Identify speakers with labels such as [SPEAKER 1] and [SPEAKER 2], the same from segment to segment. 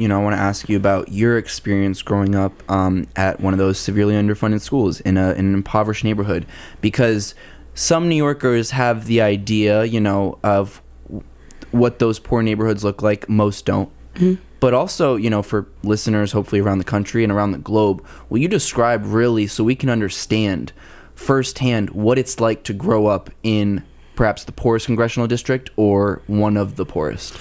[SPEAKER 1] I want to ask you about your experience growing up at one of those severely underfunded schools in an impoverished neighborhood, because some New Yorkers have the idea, of what those poor neighborhoods look like. Most don't. Mm-hmm. But also, for listeners, hopefully around the country and around the globe, will you describe really so we can understand firsthand what it's like to grow up in perhaps the poorest congressional district or one of the poorest?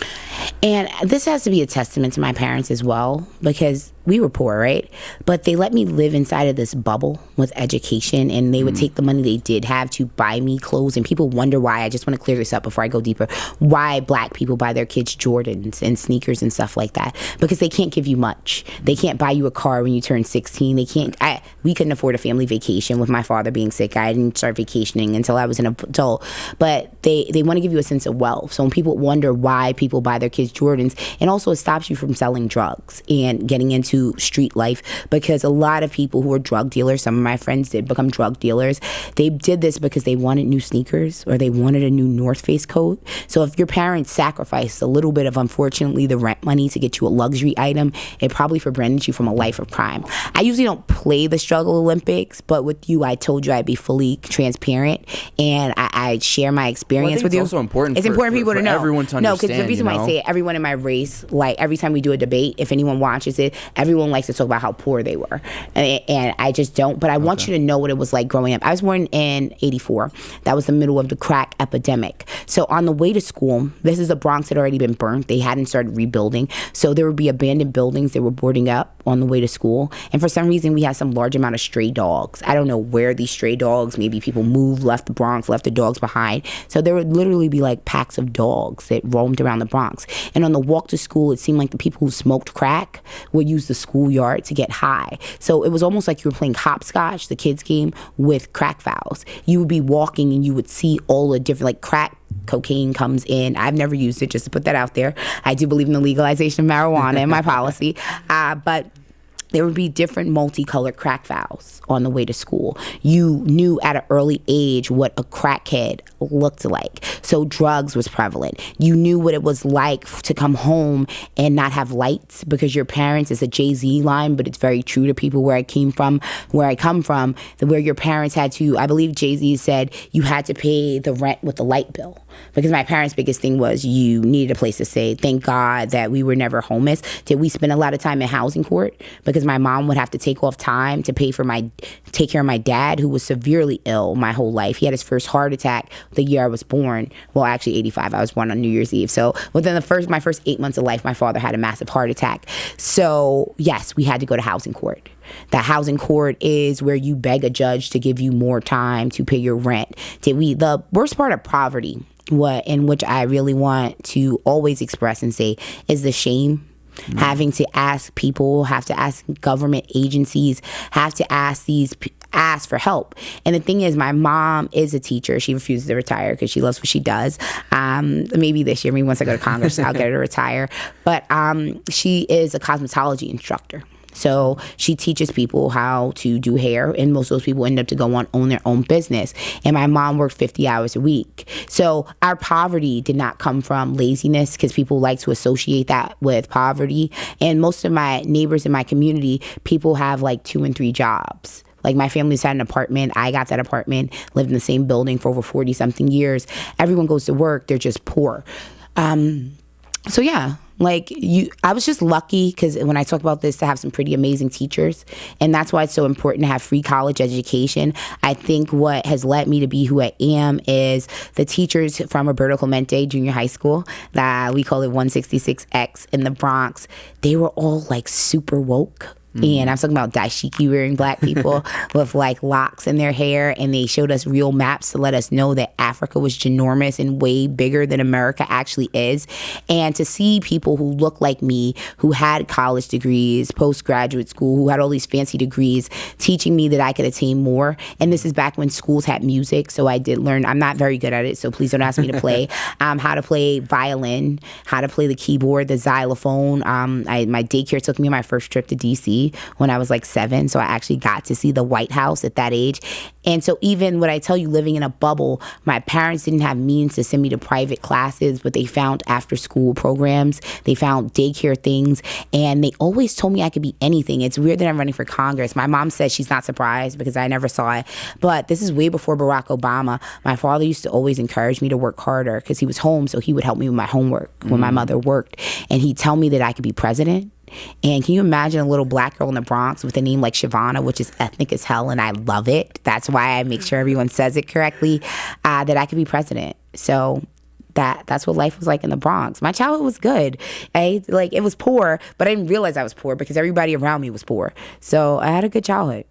[SPEAKER 2] And this has to be a testament to my parents as well, because we were poor, right? But they let me live inside of this bubble with education, and they would take the money they did have to buy me clothes. And people wonder why. I just want to clear this up before I go deeper. Why black people buy their kids Jordans and sneakers and stuff like that? Because they can't give you much. They can't buy you a car when you turn 16. They can't. We couldn't afford a family vacation with my father being sick. I didn't start vacationing until I was an adult. But they want to give you a sense of wealth. So when people wonder why people buy their kids Jordans, and also it stops you from selling drugs and getting into street life, because a lot of people who are drug dealers, some of my friends did become drug dealers. They did this because they wanted new sneakers or they wanted a new North Face coat. So if your parents sacrificed a little bit of, unfortunately, the rent money to get you a luxury item, it probably prevented you from a life of crime. I usually don't play the struggle Olympics, but with you, I told you I'd be fully transparent and I'd share my experience with you.
[SPEAKER 1] It's also important.
[SPEAKER 2] It's important for people to know.
[SPEAKER 1] Everyone to understand.
[SPEAKER 2] No, because the reason why I say it, everyone in my race, like every time we do a debate, if anyone watches it, everyone likes to talk about how poor they were, and I just don't. But I want you to know what it was like growing up. I was born in '84. That was the middle of the crack epidemic. So on the way to school, this is the Bronx had already been burnt. They hadn't started rebuilding, so there would be abandoned buildings that were boarding up on the way to school. And for some reason, we had some large amount of stray dogs. I don't know where these stray dogs. Maybe people moved, left the Bronx, left the dogs behind. So there would literally be like packs of dogs that roamed around the Bronx. And on the walk to school, it seemed like the people who smoked crack would use the schoolyard to get high. So it was almost like you were playing hopscotch, the kids game, with crack fouls. You would be walking and you would see all the different, like crack, cocaine comes in. I've never used it, just to put that out there. I do believe in the legalization of marijuana in my policy. But there would be different multicolored crack vials on the way to school. You knew at an early age what a crackhead looked like. So drugs was prevalent. You knew what it was like to come home and not have lights, because your parents, it's a Jay-Z line, but it's very true to people where I come from, where your parents had to, I believe Jay-Z said, you had to pay the rent with the light bill. Because my parents' biggest thing was you needed a place to stay. Thank God that we were never homeless. Did we spend a lot of time in housing court? Because my mom would have to take off time to take care of my dad, who was severely ill my whole life. He had his first heart attack the year I was born. Well, actually 85. I was born on New Year's Eve. So within my first 8 months of life, my father had a massive heart attack. So yes, we had to go to housing court. The housing court is where you beg a judge to give you more time to pay your rent. The worst part of poverty, in which I really want to always express and say, is the shame. Having to ask people, have to ask government agencies, have to ask for help. And the thing is, my mom is a teacher. She refuses to retire because she loves what she does. Maybe this year, maybe once I go to Congress, I'll get her to retire. But she is a cosmetology instructor. So she teaches people how to do hair, and most of those people end up to go on own their own business. And my mom worked 50 hours a week. So our poverty did not come from laziness, because people like to associate that with poverty. And most of my neighbors in my community, people have like 2 and 3 jobs. Like my family's had an apartment. I got that apartment, lived in the same building for over 40 something years. Everyone goes to work. They're just poor. So yeah. I was just lucky, because when I talk about this, to have some pretty amazing teachers. And that's why it's so important to have free college education. I think what has led me to be who I am is the teachers from Roberto Clemente Junior High School, that we call it 166X in the Bronx. They were all like super woke. And I'm talking about dashiki wearing black people with like locks in their hair, and they showed us real maps to let us know that Africa was ginormous and way bigger than America actually is. And to see people who look like me, who had college degrees, postgraduate school, who had all these fancy degrees, teaching me that I could attain more. And this is back when schools had music, so I did learn. I'm not very good at it, so please don't ask me to play. How to play violin, how to play the keyboard, the xylophone. My daycare took me on my first trip to DC. TV when I was like 7. So I actually got to see the White House at that age. And so even when I tell you living in a bubble, my parents didn't have means to send me to private classes, but they found after school programs. They found daycare things. And they always told me I could be anything. It's weird that I'm running for Congress. My mom says she's not surprised because I never saw it. But this is way before Barack Obama. My father used to always encourage me to work harder because he was home, so he would help me with my homework when my mother worked. And he'd tell me that I could be president. And can you imagine a little black girl in the Bronx with a name like Chivona, which is ethnic as hell, and I love it. That's why I make sure everyone says it correctly, that I could be president. So that's what life was like in the Bronx. My childhood was good. Like, it was poor, but I didn't realize I was poor because everybody around me was poor. So I had a good childhood.